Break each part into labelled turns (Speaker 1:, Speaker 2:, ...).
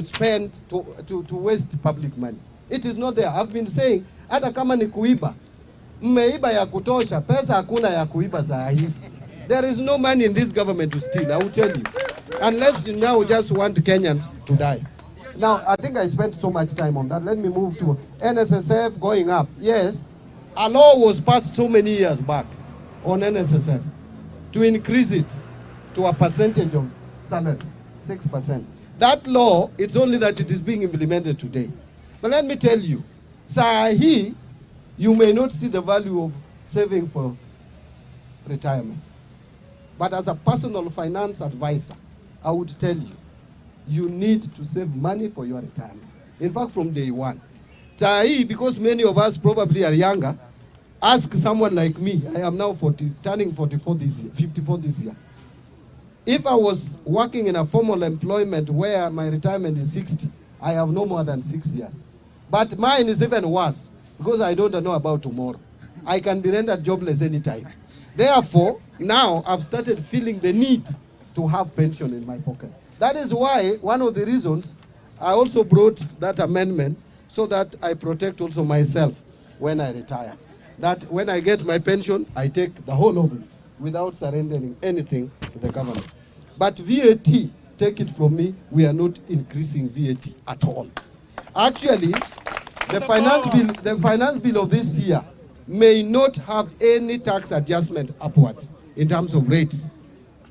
Speaker 1: spend, to waste public money. It is not there. I've been saying, hata kama ni kuiba, mmeiba ya kutosha, pesa hakuna ya kuiba saa hii. There is no money in this government to steal, I will tell you. Unless you now just want Kenyans to die. Now, I think I spent so much time on that. Let me move to NSSF going up. Yes, a law was passed so many years back on NSSF to increase it to a percentage of salary, 6%. That law, it's only that it is being implemented today. But let me tell you, Sahi, you may not see the value of saving for retirement. But as a personal finance advisor, I would tell you, you need to save money for your retirement. In fact, from day one. Sahi, because many of us probably are younger, ask someone like me. I am now turning 44 this year, 54 this year. If I was working in a formal employment where my retirement is 60, I have no more than 6 years. But mine is even worse because I don't know about tomorrow. I can be rendered jobless anytime. Therefore, now I've started feeling the need to have pension in my pocket. That is why one of the reasons I also brought that amendment so that I protect also myself when I retire. That when I get my pension, I take the whole of it without surrendering anything to the government. But VAT, take it from me, we are not increasing VAT at all. Actually, the finance bill of this year may not have any tax adjustment upwards in terms of rates,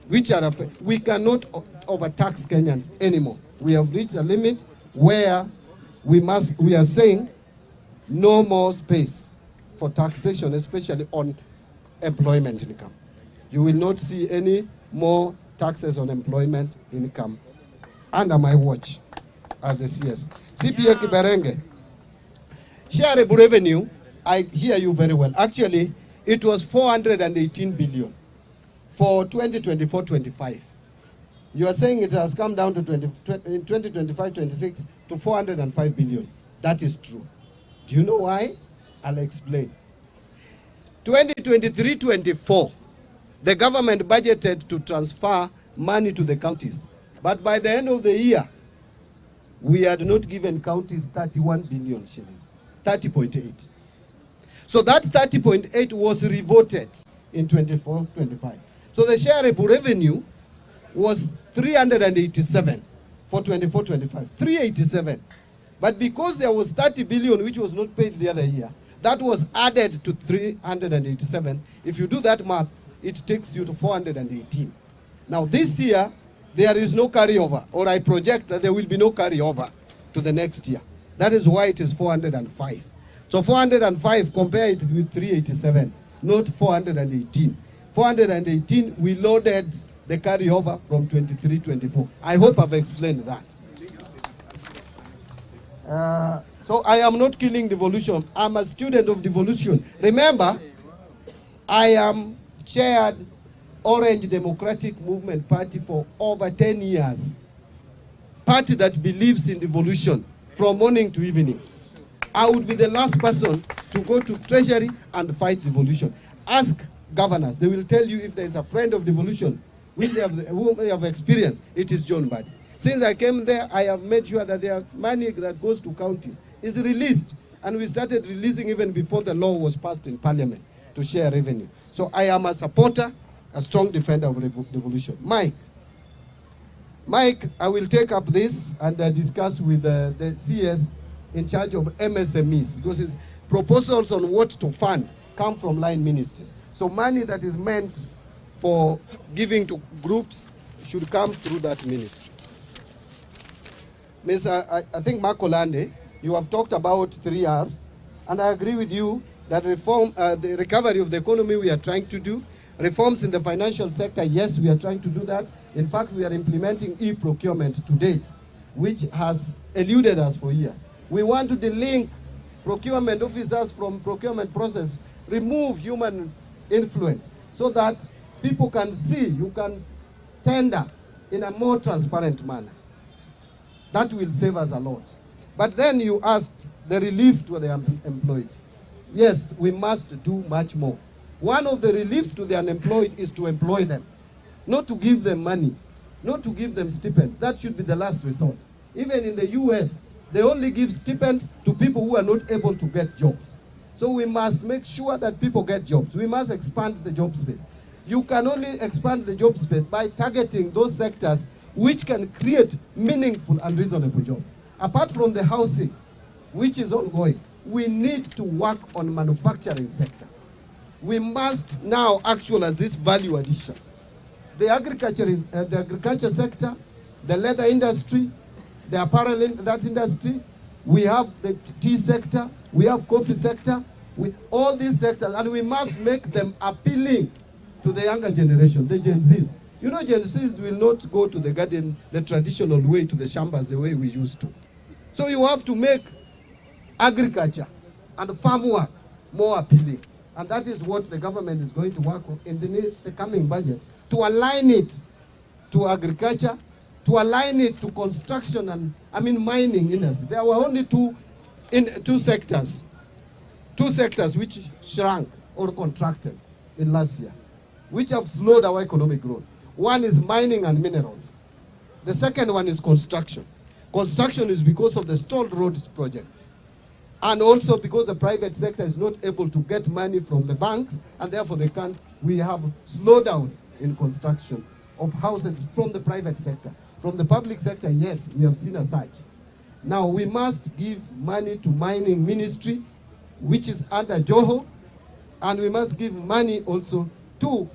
Speaker 1: which are we cannot overtax Kenyans anymore. We have reached a limit where we are saying no more space for taxation, especially on employment income. You will not see any more taxes on employment income under my watch as a CS. CPA Kiberenge, shareable revenue, I hear you very well. Actually, it was 418 billion for 2024-25. You are saying it has come down to 2025-26 to 405 billion. That is true. Do you know why? I'll explain. 2023-24, the government budgeted to transfer money to the counties. But by the end of the year, we had not given counties 31 billion shillings, 30.8. So that 30.8 was revoted in 24-25. So the shareable revenue was 387 for 24-25, 387. But because there was 30 billion which was not paid the other year, that was added to 387. If you do that math, it takes you to 418. Now this year, there is no carryover, or I project that there will be no carryover to the next year. That is why it is 405. So 405, compare it with 387, not 418. 418, we loaded the carryover from 23-24. I hope I've explained that. So I am not killing devolution. I'm a student of devolution. Remember, I am chaired Orange Democratic Movement Party for over 10 years. Party that believes in devolution from morning to evening. I would be the last person to go to Treasury and fight devolution. Ask governors. They will tell you if there is a friend of devolution whom they have experienced, it is John Mbadi. Since I came there, I have made sure that there money that goes to counties is released. And we started releasing even before the law was passed in Parliament to share revenue. So I am a supporter, a strong defender of devolution. Mike, I will take up this and discuss with the CS in charge of MSMEs, because his proposals on what to fund come from line ministries. So money that is meant for giving to groups should come through that ministry. Miss, I think Makolande, you have talked about 3 R's, and I agree with you that reform, the recovery of the economy we are trying to do. Reforms in the financial sector, yes, we are trying to do that. In fact, we are implementing e-procurement to date, which has eluded us for years. We want to delink procurement officers from procurement process, remove human influence, so that people can see, you can tender in a more transparent manner. That will save us a lot. But then you asked the relief to the unemployed. Yes, we must do much more. One of the reliefs to the unemployed is to employ them, not to give them money, not to give them stipends. That should be the last resort. Even in the US, they only give stipends to people who are not able to get jobs. So we must make sure that people get jobs. We must expand the job space. You can only expand the job space by targeting those sectors which can create meaningful and reasonable jobs. Apart from the housing, which is ongoing, we need to work on manufacturing sector. We must now actualize this value addition. The agriculture sector, the leather industry, the apparel that industry, we have the tea sector, we have coffee sector, all these sectors, and we must make them appealing to the younger generation, the Gen Zs. You know, Gen Zs will not go to the garden the traditional way, to the shambas the way we used to. So you have to make agriculture and farm work more appealing. And that is what the government is going to work on in the coming budget, to align it to agriculture, to align it to construction and, mining industry. There were only two sectors which shrank or contracted in last year, which have slowed our economic growth. One is mining and minerals. The second one is construction. Construction is because of the stalled roads projects. And also because the private sector is not able to get money from the banks, and therefore we have slowdown in construction of houses from the private sector. From the public sector, yes, we have seen a surge. Now we must give money to mining ministry, which is under Joho, and we must give money also to